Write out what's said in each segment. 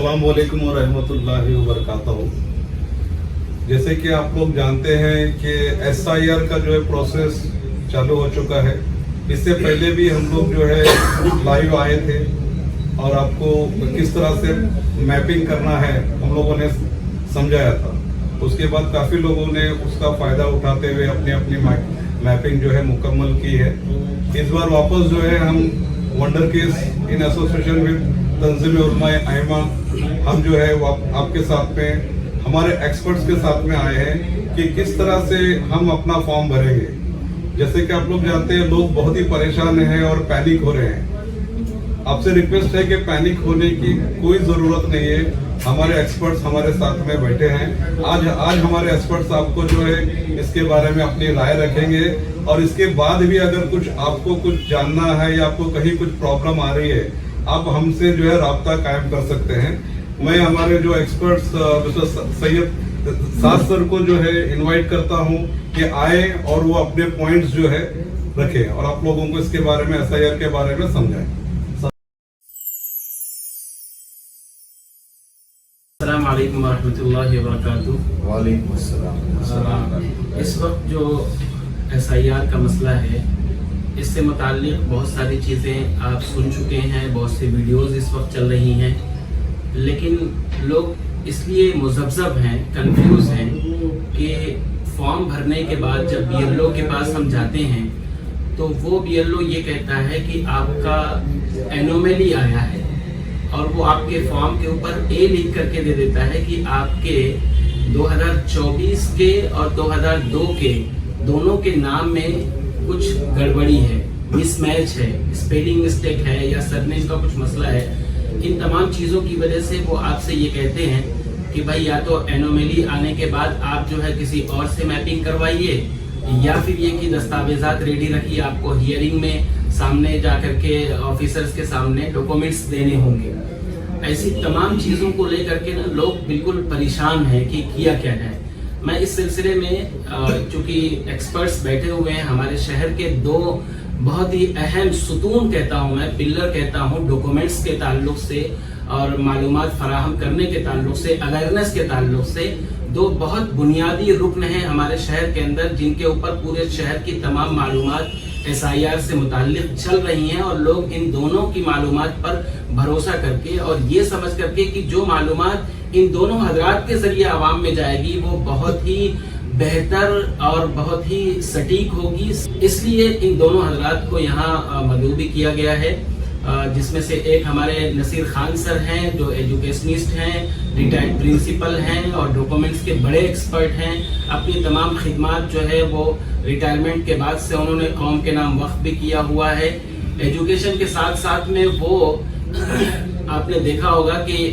अस्सलाम वालेकुम व रहमतुल्लाहि व बरकातहू। जैसे कि आप लोग जानते हैं कि SIR का जो है प्रोसेस चालू हो चुका है। इससे पहले भी हम लोग जो है लाइव आए थे और आपको किस तरह से मैपिंग करना है हम लोगों ने समझाया था। उसके बाद काफ़ी लोगों ने उसका फ़ायदा उठाते हुए अपनी अपनी मैपिंग जो है मुकम्मल की है। इस बार वापस जो है हम wonder case in association with Tanzeem Ulamae Aimma हम जो है आपके साथ में हमारे एक्सपर्ट्स के साथ में आए हैं कि किस तरह से हम अपना फॉर्म भरेंगे। जैसे कि आप लोग जानते हैं लोग बहुत ही परेशान हैं और पैनिक हो रहे हैं। आपसे रिक्वेस्ट है कि पैनिक होने की कोई ज़रूरत नहीं है। हमारे एक्सपर्ट्स हमारे साथ में बैठे हैं। आज हमारे एक्सपर्ट्स आपको जो है इसके बारे में अपनी राय रखेंगे और इसके बाद भी अगर कुछ आपको कुछ जानना है या आपको कहीं कुछ प्रॉब्लम आ रही है आप हमसे जो है राब्ता कायम कर सकते हैं। मैं हमारे जो एक्सपर्ट्स मिस्टर सैयद साद सर को जो है इनवाइट करता हूं कि आए और वो अपने पॉइंट्स जो है रखें और आप लोगों को इसके बारे में SIR के बारे में समझाएं। अस्सलाम वालेकुम रहमतुल्लाहि व बरकातुहू। वालेकुम अस्सलाम। इस वक्त जो SIR का मसला है इससे मुताल्लिक बहुत सारी चीज़ें आप सुन चुके हैं, बहुत सी वीडियोस इस वक्त चल रही हैं, लेकिन लोग इसलिए मुज़ब्ज़ब हैं, कंफ्यूज हैं कि फॉर्म भरने के बाद जब BLO के पास हम जाते हैं तो वो BLO ये कहता है कि आपका एनोमली आया है और वो आपके फॉर्म के ऊपर A लिख करके दे देता है कि आपके 2024 के और 2002 के दोनों के नाम में कुछ गड़बड़ी है, मिसमैच है, स्पेलिंग मिस्टेक है या सरनेम का कुछ मसला है। इन तमाम चीज़ों की वजह से वो आपसे ये कहते हैं कि भाई या तो एनोमली आने के बाद आप जो है किसी और से मैपिंग करवाइए या फिर ये कि दस्तावेजात रेडी रखिए, आपको हियरिंग में सामने जा करके ऑफिसर्स के सामने डॉक्यूमेंट्स देने होंगे। ऐसी तमाम चीज़ों को लेकर के ना लोग बिल्कुल परेशान हैं कि किया क्या जाए। मैं इस सिलसिले में चूंकि एक्सपर्ट्स बैठे हुए हैं, हमारे शहर के दो बहुत ही अहम सुतून कहता हूं मैं, पिलर कहता हूं डॉक्यूमेंट्स के ताल्लुक से और मालूमात फराहम करने के ताल्लुक से, अवेयरनेस के ताल्लुक से दो बहुत बुनियादी रुकन हैं हमारे शहर के अंदर जिनके ऊपर पूरे शहर की तमाम मालूमात SIR से मुताल्लिक चल रही हैं और लोग इन दोनों की मालूमात पर भरोसा करके और ये समझ करके कि जो मालूमात इन दोनों हजरात के जरिए आवाम में जाएगी वो बहुत ही बेहतर और बहुत ही सटीक होगी, इसलिए इन दोनों हजरात को यहाँ मदऊ भी किया गया है, जिसमें से एक हमारे नसीर खान सर हैं जो एजुकेशनिस्ट हैं, रिटायर्ड प्रिंसिपल हैं और डॉक्यूमेंट्स के बड़े एक्सपर्ट हैं। अपनी तमाम खिदमात जो है वो रिटायरमेंट के बाद से उन्होंने कौम के नाम वक्फ भी किया हुआ है। एजुकेशन के साथ साथ में वो आपने देखा होगा कि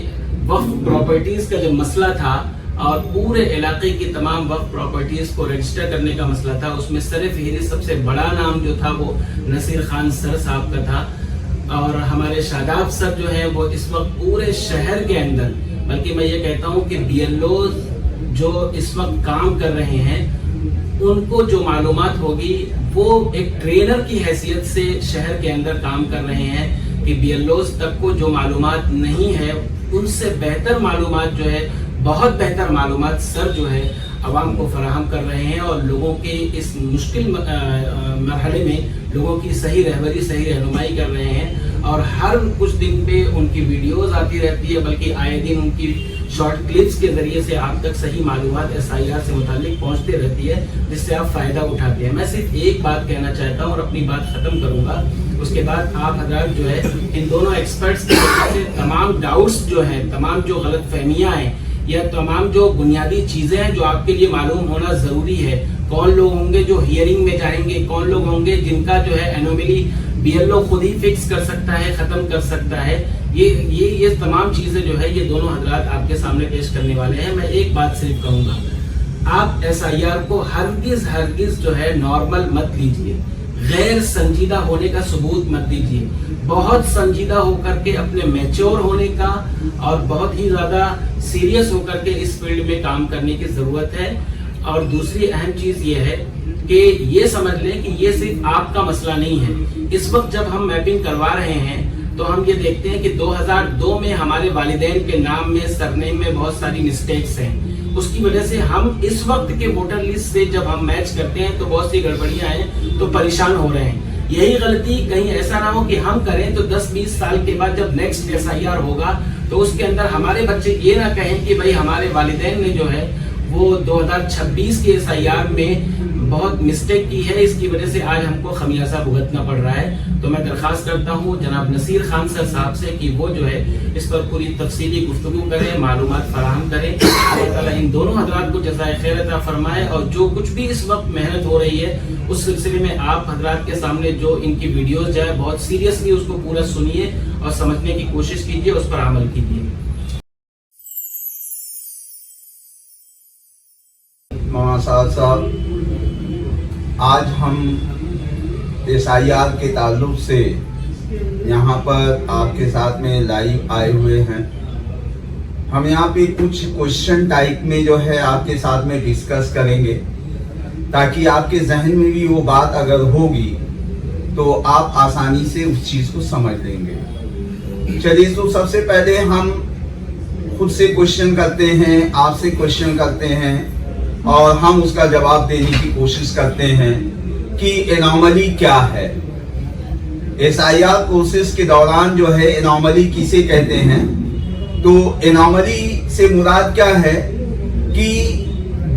वक्फ प्रॉपर्टीज का जो मसला था और पूरे इलाके की तमाम वक्फ प्रॉपर्टीज को रजिस्टर करने का मसला था, उसमें सरफहरिस्त सबसे बड़ा नाम जो था वो नसीर खान सर साहब का था। और हमारे शादाब सर जो है वो इस वक्त पूरे शहर के अंदर, बल्कि मैं ये कहता हूँ कि BLO जो इस वक्त काम कर रहे हैं उनको जो मालूमात होगी वो एक ट्रेनर की हैसियत से शहर के अंदर काम कर रहे हैं कि BLOs तक को जो मालूमात नहीं है उनसे बेहतर मालूमात जो है, बहुत बेहतर मालूमात सर जो है आवाम को फराहम कर रहे हैं और लोगों के इस मुश्किल मरहले में लोगों की सही रहबरी, सही रहनुमाई कर रहे हैं। और हर कुछ दिन पे उनकी वीडियोस आती रहती है, बल्कि आए दिन उनकी शॉर्ट क्लिप्स के जरिए से आप तक सही मालूमात SIR से मुताल्लिक पहुंचती रहती है, जिससे आप फायदा उठाते हैं। मैं सिर्फ एक बात कहना चाहता हूं और अपनी बात खत्म करूंगा, उसके बाद आप हजरात जो है इन दोनों एक्सपर्ट्स की वजह से तमाम डाउट्स जो हैं, तमाम जो गलत फहमियाँ हैं या तमाम जो बुनियादी चीजें हैं जो आपके लिए मालूम होना जरूरी है, कौन लोग होंगे जो हियरिंग में जाएंगे, कौन लोग होंगे जिनका जो है एनोमली BLO खुद ही फिक्स कर सकता है, खत्म कर सकता है, ये तमाम चीजें जो है ये दोनों हजरात आपके सामने पेश करने वाले हैं। मैं एक बात सिर्फ कहूंगा, आप SIR को हरगिज जो है नॉर्मल मत लीजिए, गैर संजीदा होने का सबूत मत दीजिए, बहुत संजीदा होकर के अपने मैच्योर होने का और बहुत ही ज्यादा सीरियस होकर के इस फील्ड में काम करने की जरूरत है। और दूसरी अहम चीज ये है कि ये समझ लें कि ये सिर्फ आपका मसला नहीं है। इस वक्त जब हम मैपिंग करवा रहे हैं तो हम ये देखते हैं कि 2002 में हमारे वालिदैन के नाम में, सरनेम में बहुत सारी मिस्टेक्स हैं। उसकी वजह से हम इस वक्त के वोटर लिस्ट से जब हम मैच करते हैं तो बहुत सी गड़बड़ियां हैं, तो परेशान हो रहे हैं। यही गलती कहीं ऐसा ना हो कि हम करें तो 10-20 साल के बाद जब नेक्स्ट SIR होगा तो उसके अंदर हमारे बच्चे ये ना कहें कि भाई हमारे वालिदैन ने जो है वो 2026 के SIR में बहुत मिस्टेक की है, इसकी वजह से आज हमको खमियाजा भुगतना पड़ रहा है। तो मैं दरखास्त करता हूँ जनाब नसीर खान सर साहब से कि वो जो है इस पर पूरी तफसीली गुफ्तगू करें, मालूमात फराहम करें। अल्लाह ताला इन दोनों हजरात को जज़ाए खैर अता फरमाए, और जो कुछ भी इस वक्त मेहनत हो रही है उस सिलसिले में आप हजरात के सामने जो इनकी वीडियोस जाए बहुत सीरियसली उसको पूरा सुनिए और समझने की कोशिश कीजिए, उस पर अमल कीजिए। साहब, आज हम SIR के ताल्लुक से यहाँ पर आपके साथ में लाइव आए हुए हैं। हम यहाँ पे कुछ क्वेश्चन टाइप में जो है आपके साथ में डिस्कस करेंगे, ताकि आपके जहन में भी वो बात अगर होगी तो आप आसानी से उस चीज़ को समझ लेंगे। चलिए, तो सबसे पहले हम खुद से क्वेश्चन करते हैं, आपसे क्वेश्चन करते हैं और हम उसका जवाब देने की कोशिश करते हैं कि एनॉमली क्या है। SIR प्रोसेस के दौरान जो है एनॉमली किसे कहते हैं? तो एनॉमली से मुराद क्या है कि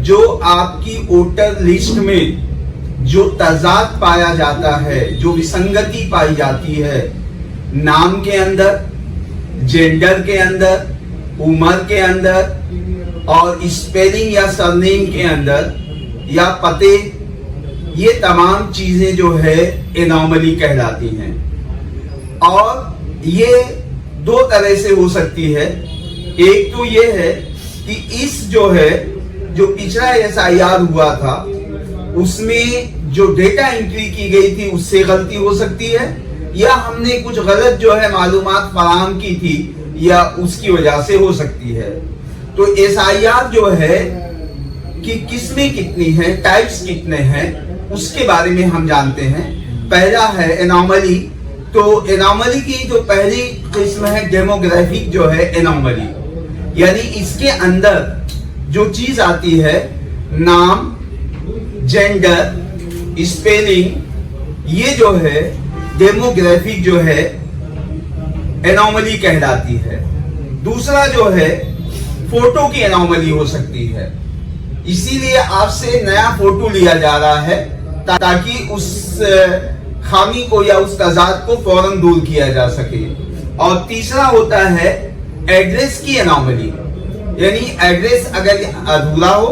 जो आपकी वोटर लिस्ट में जो तजाद पाया जाता है, जो विसंगति पाई जाती है, नाम के अंदर, जेंडर के अंदर, उम्र के अंदर और स्पेलिंग या सरनेम के अंदर या पते, ये तमाम चीजें जो है एनॉमली कहलाती हैं। और ये दो तरह से हो सकती है। एक तो ये है कि इस जो है जो पिछला SIR हुआ था उसमें जो डेटा एंट्री की गई थी उससे गलती हो सकती है, या हमने कुछ गलत जो है मालूमात फराहम की थी या उसकी वजह से हो सकती है। तो SIR जो है कि किस्में कितनी हैं, टाइप्स कितने हैं, उसके बारे में हम जानते हैं। पहला है एनॉमली। तो एनॉमली की जो पहली किस्म है डेमोग्राफिक जो है एनॉमली, यानी इसके अंदर जो चीज आती है नाम, जेंडर, स्पेलिंग, ये जो है डेमोग्राफिक जो है एनॉमली कहलाती है। दूसरा जो है फोटो की एनॉमली हो सकती है, इसीलिए आपसे नया फोटो लिया जा रहा है ताकि उस खामी को या उस तजाद को फौरन दूर किया जा सके। और तीसरा होता है एड्रेस की एनॉमली, यानी एड्रेस अगर अधूरा हो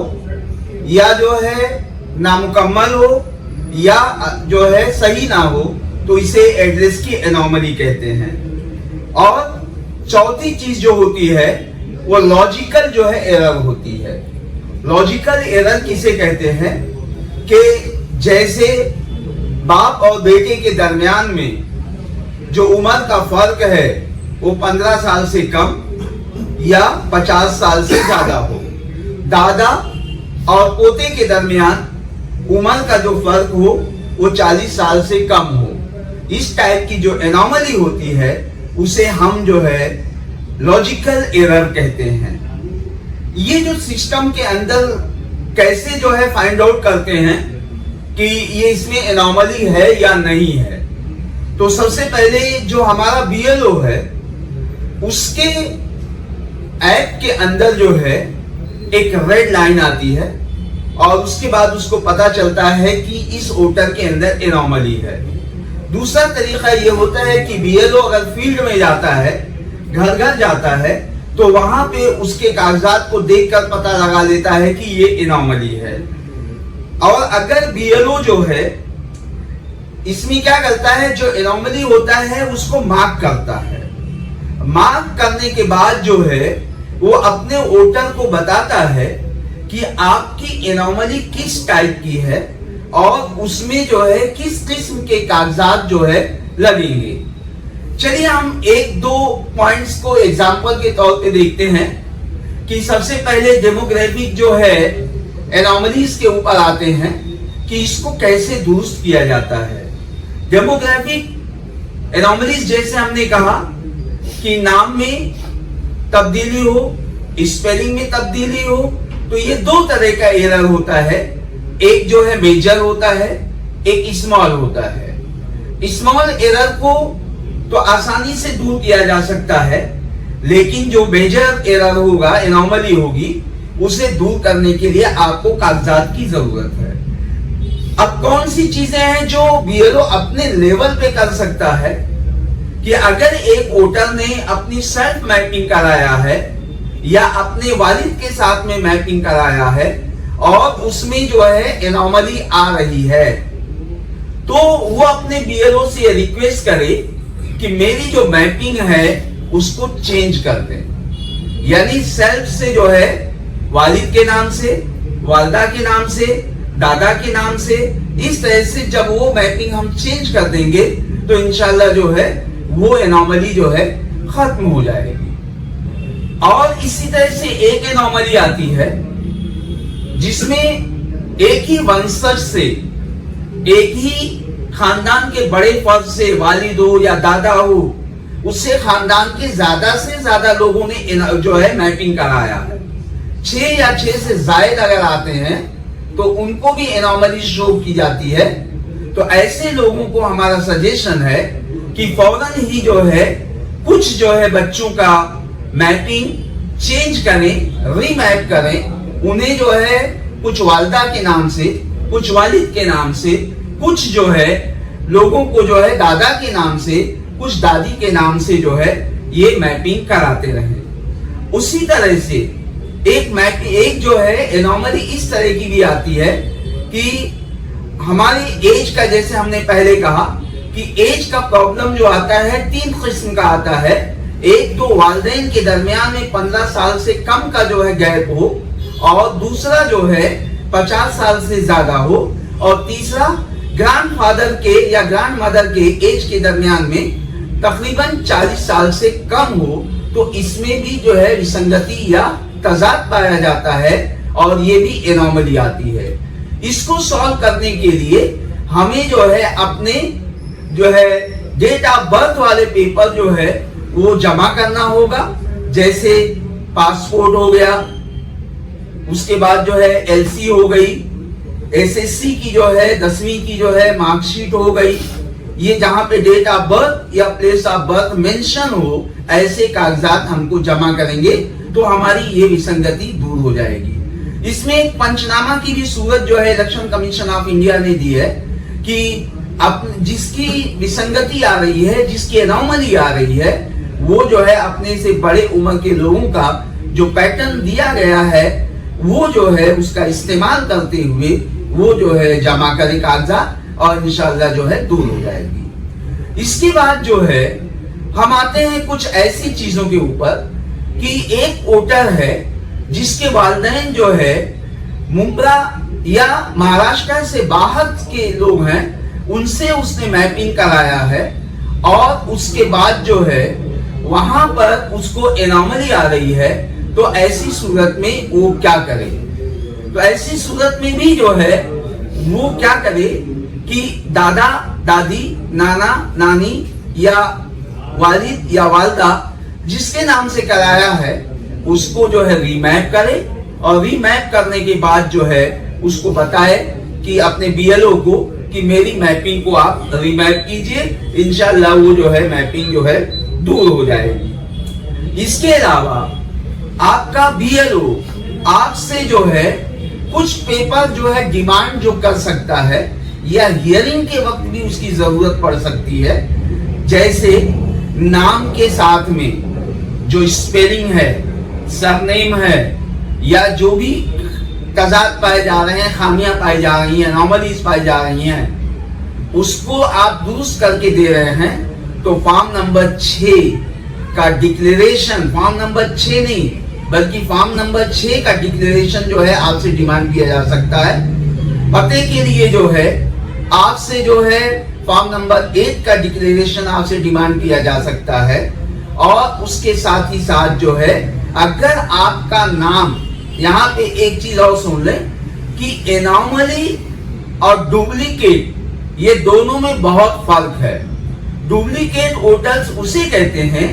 या जो है नामुकम्मल हो या जो है सही ना हो तो इसे एड्रेस की एनॉमली कहते हैं। और चौथी चीज जो होती है वो लॉजिकल जो है एरर होती है। लॉजिकल एरर किसे कहते हैं कि जैसे बाप और बेटे के दरमियान में जो उम्र का फर्क है वो 15 साल से कम या 50 साल से ज्यादा हो, दादा और पोते के दरमियान उम्र का जो फर्क हो वो 40 साल से कम हो, इस टाइप की जो एनॉमली होती है उसे हम जो है लॉजिकल एरर कहते हैं। ये जो सिस्टम के अंदर कैसे जो है फाइंड आउट करते हैं कि ये इसमें एनॉमली है या नहीं है, तो सबसे पहले जो हमारा BLO है उसके ऐप के अंदर जो है एक रेड लाइन आती है और उसके बाद उसको पता चलता है कि इस वोटर के अंदर एनॉमली है। दूसरा तरीका ये होता है कि BLO अगर फील्ड में जाता है, घर घर जाता है, तो वहां पे उसके कागजात को देखकर पता लगा लेता है कि ये एनॉमली है। और अगर BLO जो है इसमें क्या करता है, जो एनॉमली होता है उसको मार्क करता है। मार्क करने के बाद जो है वो अपने वोटर को बताता है कि आपकी एनॉमली किस टाइप की है और उसमें जो है किस किस्म के कागजात जो है लगेंगे। चलिए हम एक दो पॉइंट्स को एग्जांपल के तौर पे देखते हैं कि सबसे पहले डेमोग्राफिक जो है एनॉमलीज के ऊपर आते हैं कि इसको कैसे दुरुस्त किया जाता है। डेमोग्राफिक एनोमलीज जैसे हमने कहा कि नाम में तब्दीली हो, स्पेलिंग में तब्दीली हो, तो ये दो तरह का एरर होता है। एक जो है मेजर होता है, एक स्मॉल होता है। स्मॉल एरर को तो आसानी से दूर किया जा सकता है, लेकिन जो मेजर एरर होगा, एनोमली होगी, उसे दूर करने के लिए आपको कागजात की जरूरत है। अब कौन सी चीजें हैं जो बीएलओ अपने लेवल पे कर सकता है कि अगर एक वोटर ने अपनी सेल्फ मैपिंग कराया है या अपने वालिद के साथ में मैपिंग कराया है और उसमें जो है एनोमली आ रही है, तो वो अपने बीएलओ से रिक्वेस्ट करे कि मेरी जो मैपिंग है उसको चेंज कर दें। यानी सेल्फ से जो है वालिद के नाम से, वालदा के नाम से, दादा के नाम से, इस तरह से जब वो मैपिंग हम चेंज कर देंगे तो इंशाल्लाह जो है वो एनोमली जो है खत्म हो जाएगी। और इसी तरह से एक एनोमली आती है जिसमें एक ही वंशज से, एक ही खानदान के बड़े फर्द से, वालिद हो या दादा हो, उससे खानदान के ज्यादा से ज्यादा लोगों ने जो है मैपिंग कराया है। 6 या 6 से जायद अगर आते हैं तो उनको भी एनोमली शो की जाती है। तो ऐसे लोगों को हमारा सजेशन है कि फौरन ही जो है कुछ जो है बच्चों का मैपिंग चेंज करें, रीमैप करें। उन्हें जो है कुछ वालदा के नाम से, कुछ वालिद के नाम से, कुछ जो है लोगों को जो है दादा के नाम से, कुछ दादी के नाम से जो है ये मैपिंग कराते रहें। उसी तरह से एक जो है एनोमली इस तरह की भी आती है कि हमारी एज का, जैसे हमने पहले कहा कि एज का प्रॉब्लम जो आता है 3 किस्म का आता है। एक तो वालिदैन के दरमियान में 15 साल से कम का जो है गैप हो, और दूसरा जो है 50 साल से ज्यादा हो, और तीसरा ग्रैंडफादर के या ग्रैंड मदर के एज के दरमियान में तकरीबन 40 साल से कम हो। तो इसमें भी जो है विसंगति या तजाद पाया जाता है और ये भी एनोमली आती है। इसको सॉल्व करने के लिए हमें जो है अपने जो है डेट ऑफ बर्थ वाले पेपर जो है वो जमा करना होगा। जैसे पासपोर्ट हो गया, उसके बाद जो है एलसी हो गई, एसएससी की जो है 10वीं की जो है मार्कशीट हो गई। ये जहां पे डेट ऑफ बर्थ या प्लेस ऑफ बर्थ मेंशन हो, ऐसे कागजात हमको जमा करेंगे तो हमारी ये विसंगति दूर हो जाएगी। इसमें एक पंचनामा की भी सूरत जो है इलेक्शन कमीशन ऑफ इंडिया ने दी है कि जिसकी विसंगति आ रही है, जिसकी एनोमली आ रही है, वो जो है अपने से बड़े उम्र के लोगों का जो पैटर्न दिया गया है वो जो है उसका इस्तेमाल करते हुए वो जो है जमा करे कागजात, और इंशाल्लाह जो है दूर हो जाएगी। इसके बाद जो है हम आते हैं कुछ ऐसी चीजों के ऊपर कि एक वोटर है जिसके वालिदैन जो है मुंब्रा या महाराष्ट्र से बाहर के लोग हैं, उनसे उसने मैपिंग कराया है, और उसके बाद जो है वहां पर उसको एनोमली आ रही है। तो ऐसी सूरत में वो क्या करे? तो ऐसी सूरत में भी जो है वो क्या करे कि दादा दादी, नाना नानी या वालिद या वालदा जिसके नाम से कराया है उसको जो है रीमैप करे, और रीमैप करने के बाद जो है उसको बताए कि अपने बीएलओ को कि मेरी मैपिंग को आप रीमैप कीजिए, इंशाल्लाह वो जो है मैपिंग जो है दूर हो जाएगी। इसके अलावा आपका बीएलओ आपसे जो है कुछ पेपर जो है डिमांड जो कर सकता है, या हियरिंग के वक्त भी उसकी जरूरत पड़ सकती है। जैसे नाम के साथ में जो स्पेलिंग है, सरनेम है, या जो भी तजाद पाए जा रहे हैं, खामियां पाई जा रही हैं, एनोमलीज पाई जा रही हैं, उसको आप दुरुस्त करके दे रहे हैं, तो फॉर्म नंबर 6 का डिक्लेरेशन, फॉर्म नंबर 6 नहीं बल्कि फॉर्म नंबर 6 का डिक्लेरेशन जो है आपसे डिमांड किया जा सकता है। पते के लिए जो है आपसे जो है फॉर्म नंबर 8 का डिक्लेरेशन आपसे डिमांड किया जा सकता है। और उसके साथ ही साथ जो है अगर आपका नाम, यहाँ पे एक चीज और सुन ले कि एनोमली और डुप्लीकेट ये दोनों में बहुत फर्क है। डुप्लीकेट वोटर्स उसे कहते हैं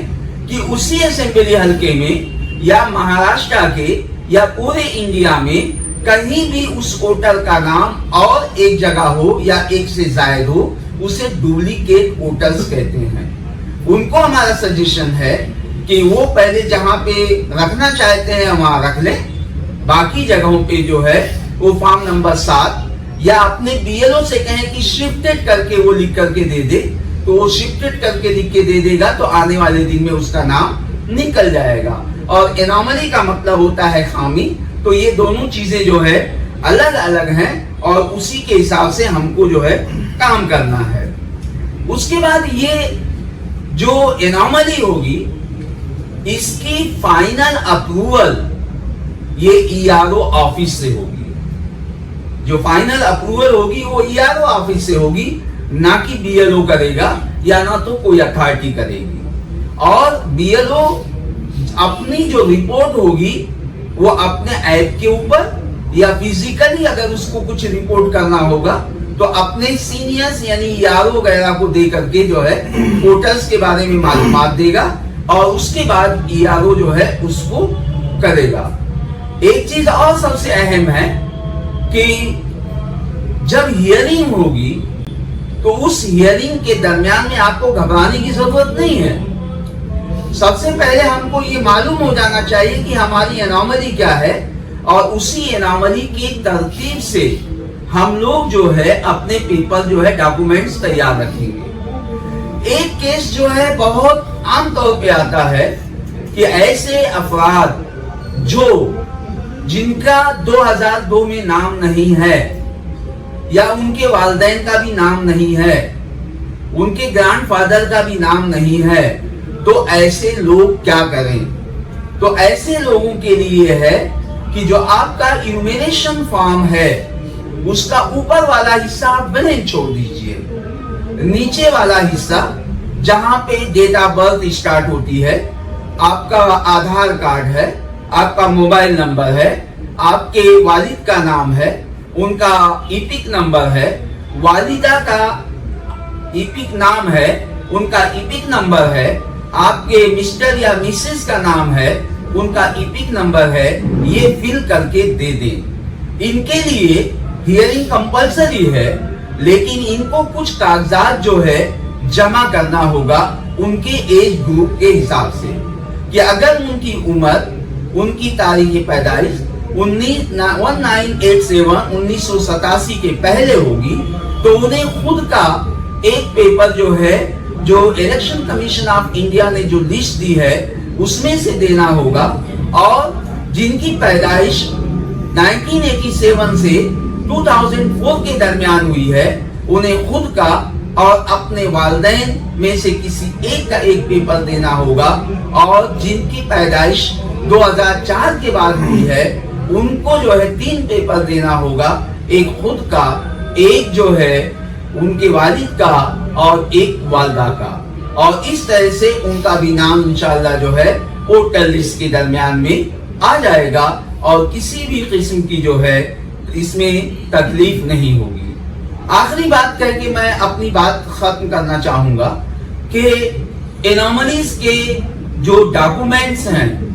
कि उसी असेंबली हलके में या महाराष्ट्र के या पूरे इंडिया में कहीं भी उस वोटर का नाम और एक जगह हो या एक से ज्यादा हो, उसे डुप्लीकेट वोटर्स कहते हैं। उनको हमारा सजेशन है कि वो पहले जहां पे रखना चाहते हैं वहां रख लें, बाकी जगहों पे जो है वो फॉर्म नंबर 7 या अपने बीएलओ से कहें कि शिफ्टेड करके वो लिख करके दे दे, तो वो शिफ्टेड करके लिख के दे देगा, तो आने वाले दिन में उसका नाम निकल जाएगा। और एनॉमली का मतलब होता है खामी। तो ये दोनों चीजें जो है अलग अलग हैं और उसी के हिसाब से हमको जो है काम करना है। उसके बाद ये जो एनॉमली होगी इसकी फाइनल अप्रूवल ये ईआरओ ऑफिस से होगी। जो फाइनल अप्रूवल होगी वो ईआरओ ऑफिस से होगी, ना कि बीएलओ करेगा या ना तो कोई अथॉरिटी करेगी। और बीएलओ अपनी जो रिपोर्ट होगी वो अपने ऐप के ऊपर या फिजिकली अगर उसको कुछ रिपोर्ट करना होगा तो अपने सीनियर्स यानी ईआरओ वगैरह को दे करके जो है वोटर्स के बारे में मालूमात देगा और उसके बाद ईआरओ जो है उसको करेगा। एक चीज और सबसे अहम है कि जब हियरिंग होगी तो उस हियरिंग के दरमियान में आपको घबराने की जरूरत नहीं है। सबसे पहले हमको ये मालूम हो जाना चाहिए कि हमारी एनॉमली क्या है और उसी एनॉमली की तरतीब से हम लोग जो है अपने पेपर जो है डॉक्यूमेंट्स तैयार रखेंगे। एक केस जो है बहुत आमतौर पे आता है कि ऐसे अफराद जिनका 2002 में नाम नहीं है या उनके वालिदैन का भी नाम नहीं है, उनके ग्रैंडफादर का भी नाम नहीं है, तो ऐसे लोग क्या करें? तो ऐसे लोगों के लिए है कि जो आपका इन्यूमरेशन फॉर्म है उसका ऊपर वाला हिस्सा आप ब्लैंक छोड़ दीजिए। नीचे वाला हिस्सा जहां पे डेट ऑफ बर्थ स्टार्ट होती है, आपका आधार कार्ड है, आपका मोबाइल नंबर है, आपके वालिद का नाम है, उनका ईपिक नंबर है, वालिदा का ईपिक नाम है, उनका ईपिक नंबर है, आपके मिस्टर या मिसेस का नाम है, उनका ईपिक नंबर है, ये फिल करके दे दें। इनके लिए हियरिंग कंपलसरी है, लेकिन इनको कुछ कागजात जो है जमा करना होगा उनके एज ग्रुप के हिसाब से कि अगर उनकी उम्र, उनकी तारीख पैदाइश 1987 के पहले होगी तो उन्हें खुद का एक पेपर जो है, जो इलेक्शन कमीशन ऑफ इंडिया ने जो लिस्ट दी है उसमें से देना होगा। और जिनकी पैदाइश 1987 से 2004 के दरमियान हुई है उन्हें खुद का और अपने वालिदैन में से किसी एक का एक पेपर देना होगा। और जिनकी पैदाइश 2004 के बाद हुई है उनको जो है 3 पेपर देना होगा, एक खुद का, एक जो है उनके वालिद का और एक वालदा का। और इस तरह से उनका भी नाम इंशाअल्लाह जो है वोटर लिस्ट के दरमियान में आ जाएगा और किसी भी किस्म की जो है इसमें तकलीफ नहीं होगी। आखिरी बात करके मैं अपनी बात खत्म करना चाहूंगा कि एनॉमलीज के जो डॉक्यूमेंट्स हैं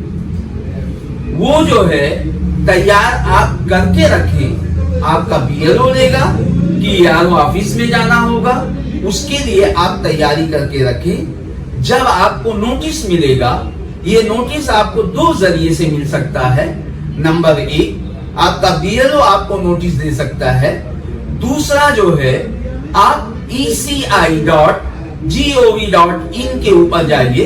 वो जो है तैयार आप करके रखें। आपका बीएलओ लेगा कि ईआरओ ऑफिस में जाना होगा, उसके लिए आप तैयारी करके रखें। जब आपको नोटिस मिलेगा, ये नोटिस आपको 2 जरिए से मिल सकता है। नंबर 1, आपका बीएलओ आपको नोटिस दे सकता है। दूसरा जो है, आप eci.gov.in के ऊपर जाइए,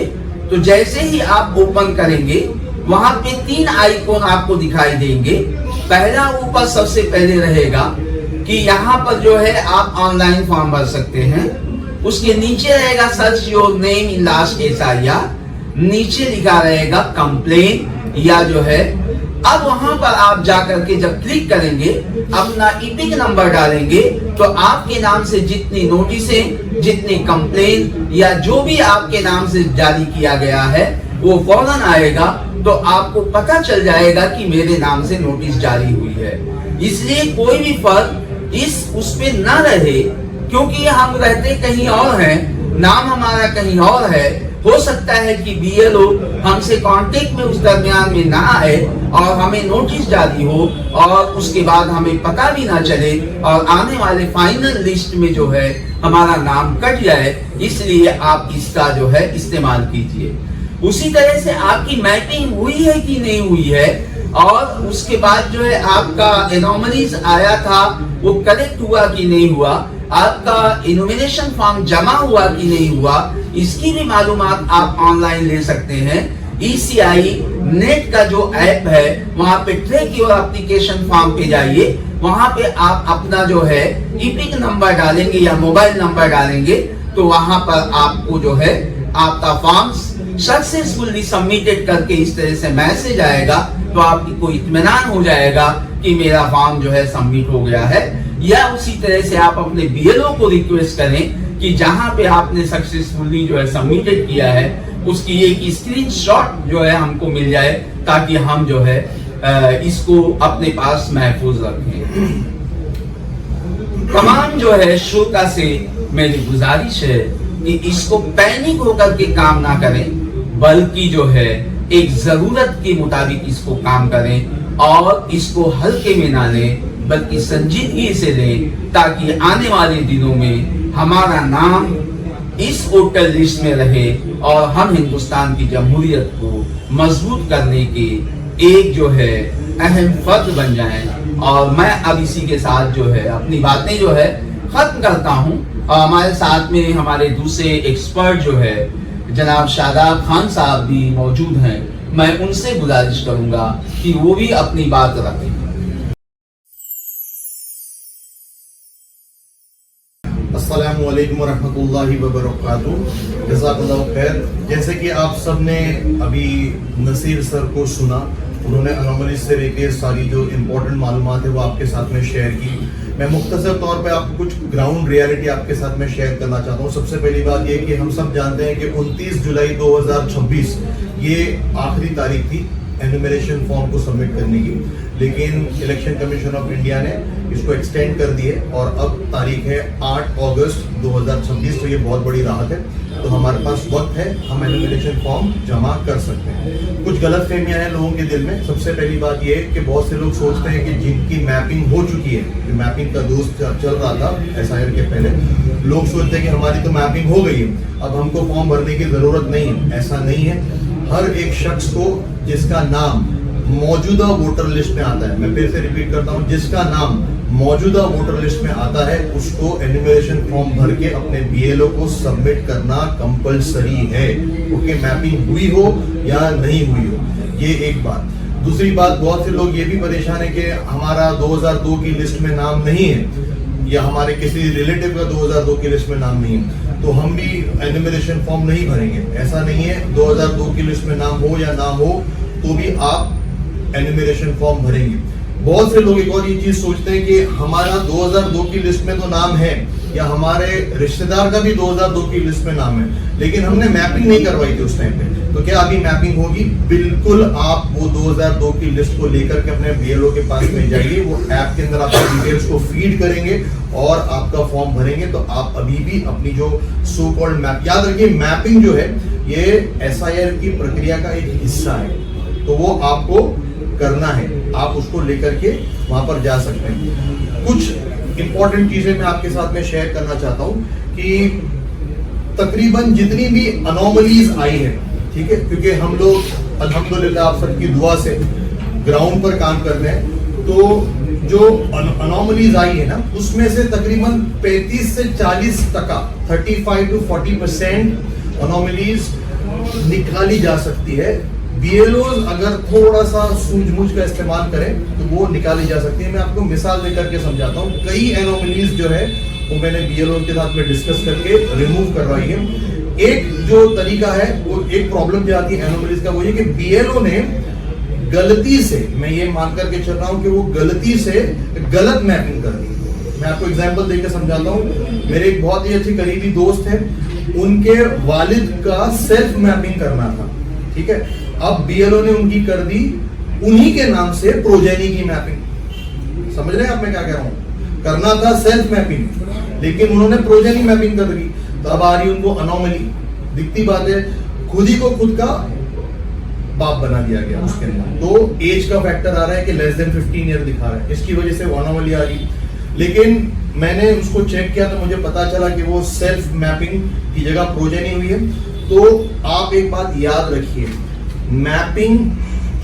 तो जैसे ही आप ओपन करेंगे वहां पे 3 आइकॉन आपको दिखाई देंगे। पहला ऊपर सबसे पहले रहेगा कि यहाँ पर जो है आप ऑनलाइन फॉर्म भर सकते हैं। उसके नीचे रहेगा search your name in last SIR, नीचे लिखा रहेगा कंप्लेन या जो है। अब वहां पर आप जाकर के जब क्लिक करेंगे, अपना ईपिक नंबर डालेंगे, तो आपके नाम से जितनी नोटिसें, जितनी कंप्लेन या जो भी आपके नाम से जारी किया गया है वो फौरन आएगा, तो आपको पता चल जाएगा कि मेरे नाम से नोटिस जारी हुई है। इसलिए कोई भी फर्क उस पे न रहे, क्योंकि हम रहते कहीं और हैं नाम हमारा कहीं और है, हो सकता है कि बीएलओ हमसे कांटेक्ट में उस दरमियान में ना आए और हमें नोटिस जारी हो और उसके बाद हमें पता भी ना चले और आने वाले फाइनल लिस्ट में जो है हमारा नाम कट जाए। इसलिए आप इसका जो है इस्तेमाल कीजिए। उसी तरह से आपकी मैपिंग हुई है कि नहीं हुई है, और उसके बाद जो है आपका एनोमलीज आया था वो कलेक्ट हुआ कि नहीं हुआ, आपका इनोमिनेशन फॉर्म जमा हुआ कि नहीं हुआ, इसकी भी मालूमात आप ऑनलाइन ले सकते हैं। ECI नेट का जो ऐप है वहां पे ट्रैक योर एप्लीकेशन फॉर्म पे जाइए, वहां पे आप अपना जो है ईपिक नंबर डालेंगे या मोबाइल नंबर डालेंगे तो वहां पर आपको जो है आपका फॉर्म सक्सेसफुली सबमिटेड करके इस तरह से मैसेज आएगा, तो आपको इत्मीनान हो जाएगा कि मेरा फॉर्म जो है सबमिट हो गया है। या उसी तरह से आप अपने बीएलओ को रिक्वेस्ट करें कि जहां पे आपने सक्सेसफुली जो है सबमिटेड किया है उसकी एक स्क्रीनशॉट जो है हमको मिल जाए, ताकि हम जो है इसको अपने पास महफूज रखें। तमाम जो है श्रोता से मेरी गुजारिश है कि इसको पैनिक होकर के काम ना करें, बल्कि जो है एक जरूरत के मुताबिक इसको काम करें और इसको हल्के में ना लें बल्कि संजीदगी से लें, ताकि आने वाले दिनों में हमारा नाम इस वोटर लिस्ट में रहे और हम हिंदुस्तान की जमहूरियत को मजबूत करने के एक जो है अहम फर्द बन जाएं। और मैं अब इसी के साथ जो है अपनी बातें जो है खत्म करता हूं। और हमारे साथ में हमारे दूसरे एक्सपर्ट जो है जनाब शादाब खान साहब भी मौजूद हैं, मैं उनसे गुजारिश करूंगा कि वो भी अपनी बात रखें। अस्सलामु अलैकुम रहमतुल्लाहि व बरकातुहू। जज़ाकल्लाहु खैर। जैसे कि आप सब ने अभी नसीर सर को सुना, उन्होंने अनोमली से लेके सारी जो इम्पोर्टेंट मालूमात है वो आपके साथ में शेयर की। मैं मुख्तसर तौर पे आपको कुछ ग्राउंड रियलिटी आपके साथ में शेयर करना चाहता हूँ। सबसे पहली बात ये कि हम सब जानते हैं कि 29 जुलाई 2026 ये आखिरी तारीख थी एनुमरेशन फॉर्म को सबमिट करने की, लेकिन इलेक्शन कमीशन ऑफ इंडिया ने इसको एक्सटेंड कर दी है और अब तारीख है 8 अगस्त 2026। तो ये बहुत बड़ी राहत है, तो हमारे पास वक्त है, हम एनुमरेशन फॉर्म जमा कर सकते हैं। कुछ गलत फहमियां हैं लोगों के दिल में। सबसे पहली बात ये कि बहुत से लोग सोचते हैं कि जिनकी मैपिंग हो चुकी है, मैपिंग का दोस्त चल रहा था SIR के पहले, लोग सोचते हैं कि हमारी तो मैपिंग हो गई है, अब हमको फॉर्म भरने की जरूरत नहीं है। ऐसा नहीं है। हर एक शख्स को जिसका नाम मौजूदा वोटर लिस्ट में आता है, मैं फिर से रिपीट करता हूं, जिसका नाम मौजूदा वोटर लिस्ट में आता है उसको एनुमरेशन फॉर्म भर के अपने BLO को सबमिट करना कंपलसरी है, क्योंकि मैपिंग हुई हो या नहीं हुई हो। ये एक बात। दूसरी बात, बहुत से लोग ये भी परेशान है कि हमारा 2002 की लिस्ट में नाम नहीं है या हमारे किसी रिलेटिव का 2002 की लिस्ट में नाम नहीं है, तो हम भी एनुमरेशन फॉर्म नहीं भरेंगे। ऐसा नहीं है। 2002 की लिस्ट में नाम हो या ना हो तो भी आप एनुमरेशन फॉर्म भरेंगे। बहुत से लोग एक और ये चीज सोचते हैं कि हमारा 2002 की लिस्ट में तो नाम है या हमारे रिश्तेदार का भी 2002 की लिस्ट में नाम है, लेकिन हमने मैपिंग नहीं करवाई थी उस टाइम पे, तो क्या अभी मैपिंग होगी? बिल्कुल। आप वो 2002 की लिस्ट को लेकर के अपने BLO के पास में जाइए, वो ऐप के अंदर आपकी डिटेल्स को फीड करेंगे और आपका फॉर्म भरेंगे, तो आप अभी भी अपनी जो सो कॉल्ड मैप, याद रखिए मैपिंग जो है ये SIR की प्रक्रिया का एक हिस्सा है, तो वो आपको करना है, आप उसको लेकर के वहां पर जा सकते हैं। कुछ इंपॉर्टेंट चीजें मैं आपके साथ में शेयर करना चाहता हूं कि तकरीबन जितनी भी अनोमलीज आई है, ठीक है, क्योंकि हम लोग अल्हम्दुलिल्लाह आप सबकी दुआ से ग्राउंड पर काम कर रहे हैं, तो जो अनोमलीज आई है ना उसमें से तकरीबन 35 से 40%, 35 to 40% अनोमलीज निकाली जा सकती है। BLOs अगर थोड़ा सा सूझबूझ का इस्तेमाल करें तो वो निकाली जा सकती है। मैं आपको मिसाल देकर के समझाता हूँ। कई एनोमलीज जो है वो मैंने BLO के साथ में डिस्कस करके रिमूव करवाई है। एक जो तरीका है, वो एक प्रॉब्लम जो आती है एनोमलीज का, वो ये कि BLO ने गलती से, मैं ये मान करके चल रहा हूँ कि वो गलती से गलत मैपिंग कर दी। मैं आपको एग्जाम्पल देकर समझाता हूँ। मेरे एक बहुत ही अच्छे करीबी दोस्त है, उनके वालिद का सेल्फ मैपिंग करना था, ठीक है। अब BLO ने उनकी कर दी उन्हीं के नाम से प्रोजेनी की मैपिंग। समझ रहे हैं आप मैं क्या कह रहा हूं? करना था सेल्फ मैपिंग, लेकिन उन्होंने प्रोजेनी मैपिंग कर दी। तब आ रही उनको अनोमली। दिखती बात है, खुद ही को खुद का बाप बना दिया गया उसके अंदर। तो एज का फैक्टर आ रहा है कि लेस देन 15 ईयर दिखा रहा है, इसकी वजह से अनोमली आ रही। लेकिन मैंने उसको चेक किया तो मुझे पता चला कि वो सेल्फ मैपिंग की जगह प्रोजेनी हुई है। तो आप एक बात याद रखिए, मैपिंग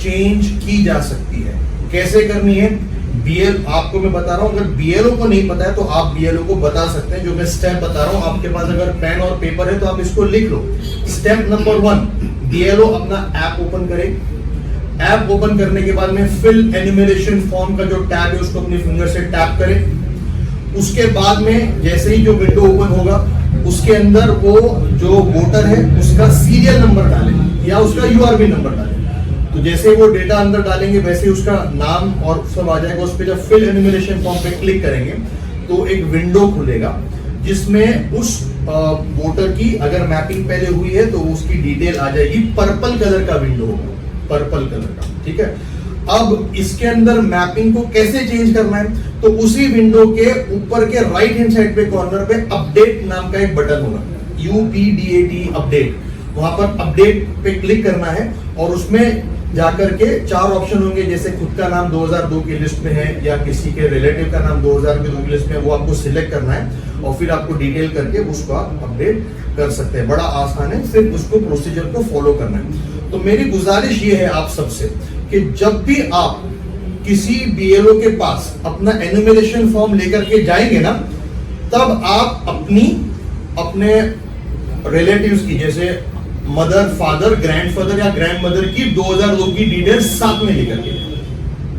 चेंज की जा सकती है। कैसे करनी है? बीएल आपको मैं बता रहा हूं, अगर बीएलओ को नहीं पता है तो आप बीएलओ को बता सकते हैं। जो मैं स्टेप बता रहा हूं, आपके पास अगर पेन और पेपर है तो आप इसको लिख लो। स्टेप नंबर 1, बीएलओ अपना ऐप ओपन करे। ऐप ओपन करने के बाद में फिल एन्यूमरेशन फॉर्म का जो टैब है उसको अपनी फिंगर से टैप करें। उसके बाद में जैसे ही जो विंडो ओपन होगा उसके अंदर वो जो वोटर है उसका सीरियल नंबर डालें या उसका यूआरबी नंबर डालें। तो जैसे वो डेटा अंदर डालेंगे वैसे उसका नाम और सब आ जाएगा। उस पर जब फिल एन्यूमरेशन फॉर्म पे क्लिक करेंगे तो एक विंडो खुलेगा जिसमें उस वोटर की अगर मैपिंग पहले हुई है तो उसकी डिटेल आ जाएगी। पर्पल कलर का विंडो होगा, पर्पल कलर का, ठीक है। अब इसके अंदर मैपिंग को कैसे चेंज करना है? तो उसी विंडो के ऊपर के राइट हैंड साइड पे कॉर्नर पे अपडेट नाम का एक बटन होगा, UPDAT अपडेट। वहां पर अपडेट पे क्लिक करना है और उसमें जाकर के 4 ऑप्शन होंगे, जैसे खुद का नाम 2002 की लिस्ट में है या किसी के रिलेटिव का नाम 2002 की लिस्ट में है, वो आपको सिलेक्ट करना है और फिर आपको डिटेल करके उसको आप अपडेट कर सकते हैं। बड़ा आसान है, सिर्फ उसको प्रोसीजर को फॉलो करना है। तो मेरी गुजारिश ये है आप सबसे कि जब भी आप किसी बीएलओ के पास अपना एन्यूमरेशन फॉर्म लेकर के जाएंगे ना, तब आप अपने रिलेटिव्स की, जैसे मदर, फादर, ग्रैंडफादर या ग्रैंडमदर की 2002 की डिटेल्स साथ में लेकर के,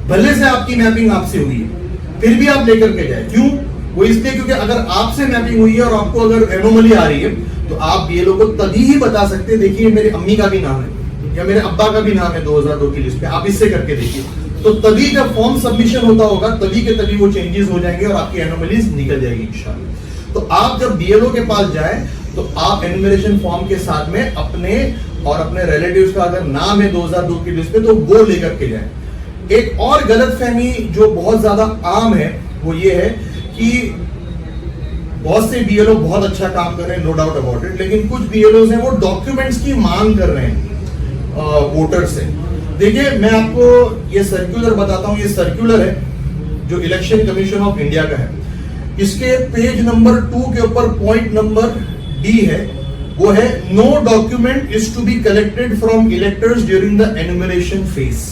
भले से आपकी मैपिंग आपसे हुई है फिर भी आप लेकर के जाए। क्यों? वो इसलिए क्योंकि अगर आपसे मैपिंग हुई है और आपको अगर एनोमली आ रही है तो आप बीएलओ को तभी ही बता सकते हैं, देखिए मेरी अम्मी का भी नाम है या मेरे अब्बा का भी नाम है 2002 की लिस्ट पे, आप इससे करके देखिए। तो तभी जब फॉर्म सबमिशन होता होगा तभी के तभी वो चेंजेस हो जाएंगे और आपकी एनोमलीज निकल जाएगी इंशाल्लाह। तो आप जब बीएलओ के पास जाए तो आप एन्यूमरेशन फॉर्म के साथ में अपने और अपने रिलेटिव्स का अगर नाम है 2002 की लिस्ट पे तो वो लेकर के जाए। एक और गलतफहमी जो बहुत ज्यादा आम है वो ये है कि बहुत से बीएलओ बहुत अच्छा काम कर रहे हैं, नो डाउट अबाउट इट, लेकिन कुछ बीएलओ हैं वो डॉक्यूमेंट्स की मांग कर रहे हैं वोटर से। देखिए मैं आपको ये सर्कुलर बताता हूँ, ये सर्कुलर है जो इलेक्शन कमीशन ऑफ इंडिया का है। इसके पेज नंबर 2 के ऊपर पॉइंट नंबर D है, वो है no document is to be collected from electors during the enumeration phase.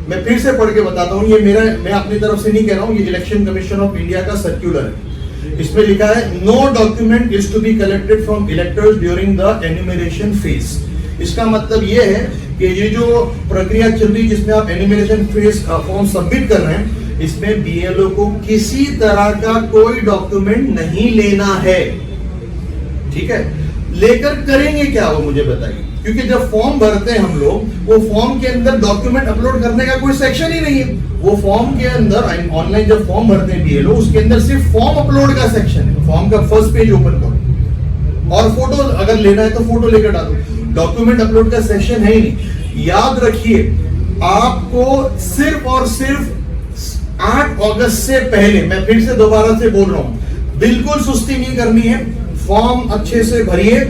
मैं फिर से पढ़ के बताता हूं, ये मैं अपनी तरफ से नहीं कह रहा हूं, ये इलेक्शन कमीशन ऑफ इंडिया का सर्कुलर है। इसमें लिखा है no document is to be collected from electors during the enumeration phase. इसका मतलब ये है कि ये जो प्रक्रिया चल रही है जिसमें आप एन्यूमरेशन फेज फॉर्म सबमिट कर रहे हैं, इसमें बीएलओ को किसी तरह का कोई डॉक्यूमेंट नहीं लेना है, ठीक है। लेकर करेंगे क्या वो मुझे बताइए, क्योंकि जब फॉर्म भरते हैं हम लोग, वो फॉर्म के अंदर डॉक्यूमेंट अपलोड करने का कोई सेक्शन ही नहीं है। वो फॉर्म के अंदर ऑनलाइन जब फॉर्म भरते हैं बीएलओ, उसके अंदर सिर्फ फॉर्म अपलोड का सेक्शन है। फॉर्म का फर्स्ट पेज ओपन करो और फोटो अगर लेना है तो फोटो लेकर डालो, डॉक्यूमेंट अपलोड का सेक्शन है ही नहीं। याद रखिए, आपको सिर्फ और सिर्फ 8 अगस्त से पहले, मैं फिर से दोबारा से बोल रहा हूं, बिल्कुल सुस्ती नहीं करनी है। फॉर्म अच्छे से भरिए,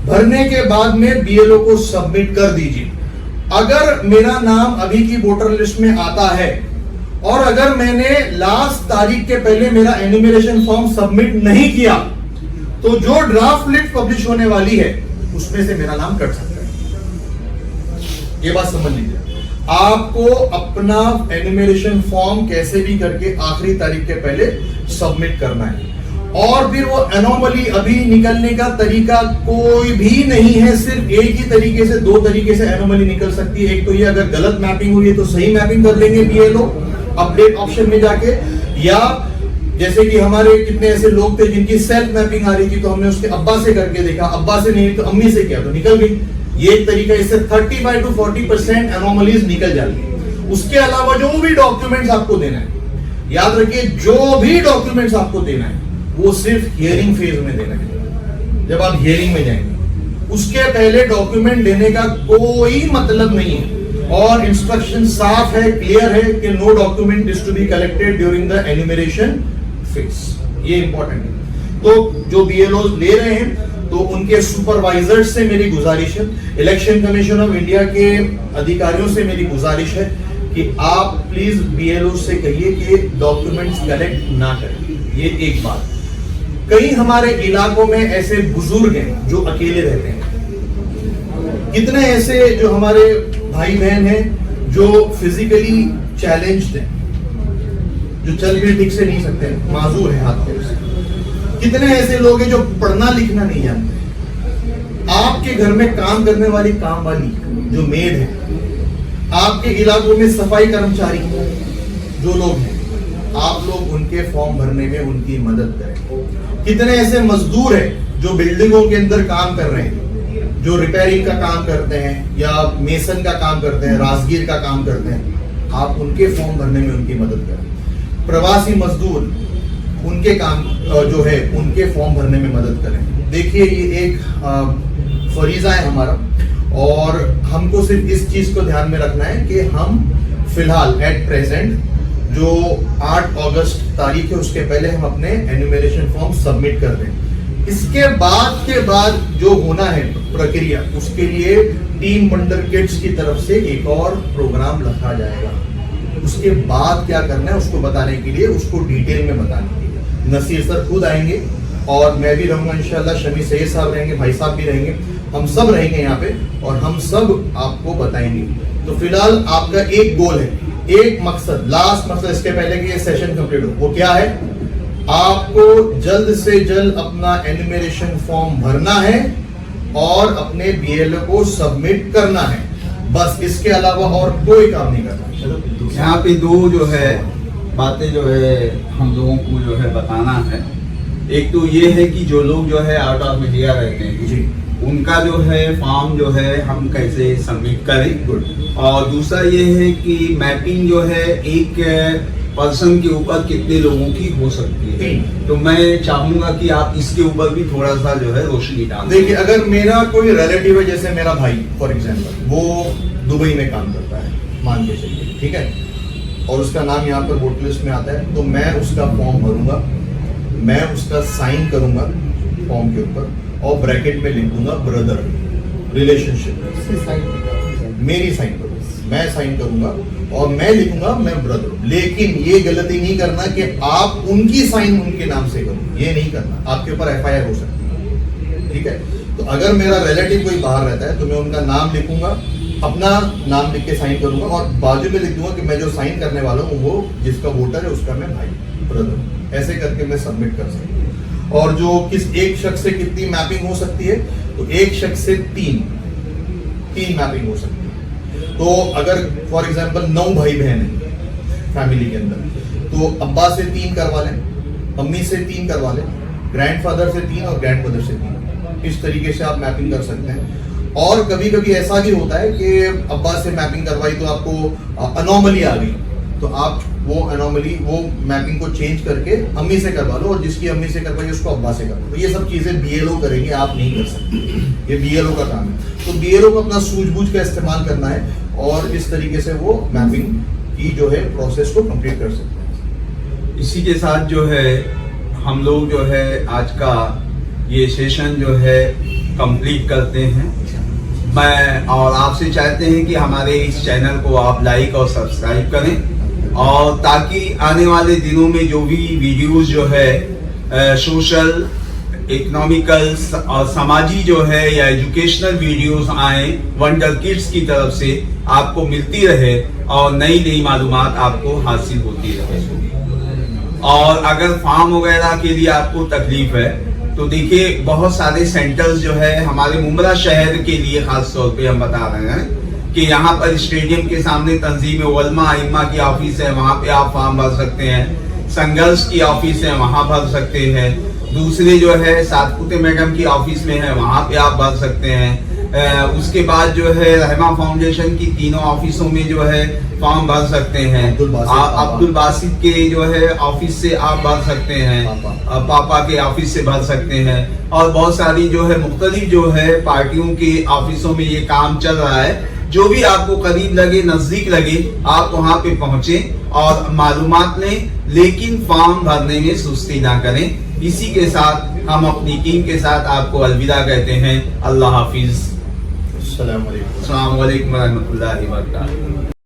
भरने के बाद में बीएलओ को सबमिट कर दीजिए। अगर मेरा नाम अभी की वोटर लिस्ट में आता है और अगर मैंने लास्ट तारीख के पहले मेरा एन्यूमरेशन फॉर्म सबमिट नहीं किया तो जो ड्राफ्ट लिस्ट पब्लिश होने वाली है उसमें से मेरा नाम कट सकता है। ये बात समझ लीजिए। आपको अपना एन्यूमरेशन फॉर्म कैसे भी करके आखिरी तारीख के पहले सबमिट करना है। और फिर वो एनोमली अभी निकलने का तरीका कोई भी नहीं है, सिर्फ एक ही तरीके से, 2 तरीके से एनोमली निकल सकती है। एक तो ये, अगर गलत मैपिंग हुई है तो सही मैपिंग कर लेंगे बीएलओ अपडेट ऑप्शन में जाके, या जैसे कि हमारे कितने ऐसे लोग थे जिनकी सेल्फ मैपिंग आ रही थी तो हमने उसके अब्बा से करके देखा, अब्बा से नहीं तो अम्मी से किया तो निकल गई। ये एक तरीका, इससे 35 to 40% एनोमलीज निकल जाती है। उसके अलावा जो भी डॉक्यूमेंट्स आपको देना है, याद रखिए जो भी डॉक्यूमेंट्स आपको देना है वो सिर्फ हियरिंग फेज में देना है। जब आप हियरिंग में जाएंगे उसके पहले डॉक्यूमेंट लेने का कोई मतलब नहीं है। और इंस्ट्रक्शन साफ है, क्लियर है कि no document is to be collected during the enumeration phase. ये इंपॉर्टेंट है। तो जो BLO ले रहे हैं तो उनके सुपरवाइजर से मेरी गुजारिश है, इलेक्शन कमीशन ऑफ इंडिया के अधिकारियों से मेरी गुजारिश है कि आप प्लीज BLO से कहिए कि डॉक्यूमेंट्स कलेक्ट ना करें। ये एक बात। कई हमारे इलाकों में ऐसे बुजुर्ग हैं जो अकेले रहते हैं, कितने ऐसे जो हमारे भाई बहन हैं जो फिजिकली चैलेंज्ड हैं, जो चल भी ठीक से नहीं सकते, माजूर है हाथ पैर से। कितने ऐसे लोग हैं जो पढ़ना लिखना नहीं जानते। आपके घर में काम करने वाली काम वाली जो मेड है, आपके इलाकों में सफाई कर्मचारी जो लोग हैं, आप लोग उनके फॉर्म भरने में उनकी मदद करें। कितने ऐसे मजदूर हैं जो बिल्डिंगों के अंदर काम कर रहे हैं, जो रिपेयरिंग का काम करते हैं या मेसन का काम करते हैं, राजगीर का काम करते हैं, आप उनके फॉर्म भरने में उनकी मदद करें। प्रवासी मजदूर, उनके काम जो है उनके फॉर्म भरने में मदद करें। देखिए ये एक फरीजा है हमारा, और हमको सिर्फ इस चीज को ध्यान में रखना है कि हम फिलहाल एट प्रेजेंट जो 8 अगस्त तारीख है उसके पहले हम अपने एन्यूमरेशन फॉर्म सबमिट कर दें। इसके बाद जो होना है प्रक्रिया, उसके लिए टीम वंडर किड्स की तरफ से एक और प्रोग्राम रखा जाएगा। उसके बाद क्या करना है उसको बताने के लिए, उसको डिटेल में बताने के लिए नसीर सर खुद आएंगे और मैं भी रहूंगा इंशाल्लाह, शमी सैयद साहब रहेंगे, भाई साहब भी रहेंगे, हम सब रहेंगे यहाँ पे और हम सब आपको बताएंगे। तो फिलहाल आपका एक गोल है, एक मकसद, लास्ट मकसद इसके पहले कि ये सेशन कंप्लीट हो, वो क्या है? आपको जल्द से जल्द अपना एन्यूमरेशन फॉर्म भरना है और अपने BLO को सबमिट करना है। बस इसके अलावा और कोई काम नहीं करना। यहाँ पे दो जो है बातें जो है हम लोगों को जो है बताना है। एक तो ये है कि जो लोग जो है आउट ऑफ इंडिया रहते हैं जी, उनका जो है फॉर्म जो है हम कैसे सबमिट करें। गुड। और दूसरा ये है कि मैपिंग जो है एक पर्सन के ऊपर कितने लोगों की हो सकती है, तो मैं चाहूंगा कि आप इसके ऊपर भी थोड़ा सा जो है रोशनी डालें। देखिए अगर मेरा कोई रिलेटिव है, जैसे मेरा भाई फॉर एग्जांपल, वो दुबई में काम करता है मान के चलिए, ठीक है, और उसका नाम यहाँ पर वोटर लिस्ट में आता है, तो मैं उसका फॉर्म भरूंगा, मैं उसका साइन करूंगा फॉर्म के ऊपर और ब्रैकेट में लिख दूंगा ब्रदर, रिलेशनशिप, मेरी साइन करूंगा, मैं साइन करूंगा और मैं लिखूंगा मैं ब्रदर। लेकिन ये गलती नहीं करना कि आप उनकी साइन उनके नाम से करो, ये नहीं करना, आपके ऊपर FIR हो सकती है, ठीक है। तो अगर मेरा रिलेटिव कोई बाहर रहता है तो मैं उनका नाम लिखूंगा, अपना नाम लिख के साइन करूंगा और बाजू में लिख दूंगा कि मैं जो साइन करने वाला हूँ वो जिसका वोटर है उसका मैं भाई, ब्रदर, ऐसे करके मैं सबमिट कर सकता हूँ। और जो किस एक शख्स से कितनी मैपिंग हो सकती है, तो एक शख्स से तीन मैपिंग हो सकती है। तो अगर फॉर एग्जांपल 9 भाई बहन है फैमिली के अंदर, तो अब्बा से 3 करवा लें, अम्मी से 3 करवा लें, ग्रैंडफादर से 3 और ग्रैंडमदर से 3। इस तरीके से आप मैपिंग कर सकते हैं। और कभी कभी ऐसा भी होता है कि अब्बा से मैपिंग करवाई तो आपको अनोमली आ गई, तो आप वो अनोमली वो मैपिंग को चेंज करके अम्मी से करवा लो और जिसकी अम्मी से करवाई उसको अब्बा से करवा लो। ये सब चीजें BLO करेंगे, आप नहीं कर सकते, ये BLO का काम है। तो BLO को अपना सूझबूझ का इस्तेमाल करना है और इस तरीके से वो मैपिंग की जो है प्रोसेस को कंप्लीट कर सकते हैं। इसी के साथ जो है हम लोग जो है आज का ये सेशन जो है कंप्लीट करते हैं। मैं और आपसे चाहते हैं कि हमारे इस चैनल को आप लाइक और सब्सक्राइब करें, और ताकि आने वाले दिनों में जो भी वीडियोस जो है सोशल, इकोनॉमिकल और समाजी जो है या एजुकेशनल वीडियोस आए वंडर किड्स की तरफ से, आपको मिलती रहे और नई नई मालूमात आपको हासिल होती रहे। और अगर फॉर्म वगैरह के लिए आपको तकलीफ है तो देखिए बहुत सारे सेंटर्स जो है हमारे मुंब्रा शहर के लिए खास तौर पे हम बता रहे हैं कि यहाँ पर स्टेडियम के सामने तंजीम उलमा आइम्मा की ऑफिस है, वहाँ पे आप फॉर्म भर सकते हैं। संघर्ष की ऑफिस है, वहाँ भर सकते हैं। दूसरे जो है सातपुते मैडम की ऑफिस में है, वहाँ पे आप भर सकते हैं। उसके बाद जो है रहमा फाउंडेशन की तीनों ऑफिसों में जो है फॉर्म भर सकते हैं। अब्दुल बासित के जो है ऑफिस से आप भर सकते हैं, पापा के ऑफिस से भर सकते हैं, और बहुत सारी जो है मुख्तलिफ जो है पार्टियों के ऑफिसों में ये काम चल रहा है। जो भी आपको करीब लगे, नजदीक लगे, आप वहाँ पे पहुंचे और मालूमात लें, लेकिन फॉर्म भरने में सुस्ती ना करें। इसी के साथ हम अपनी टीम के साथ आपको अलविदा कहते हैं। अल्लाह हाफिज। अस्सलाम वालेकुम। अस्सलाम वालेकुम रहमतुल्लाहि व बरकातहू।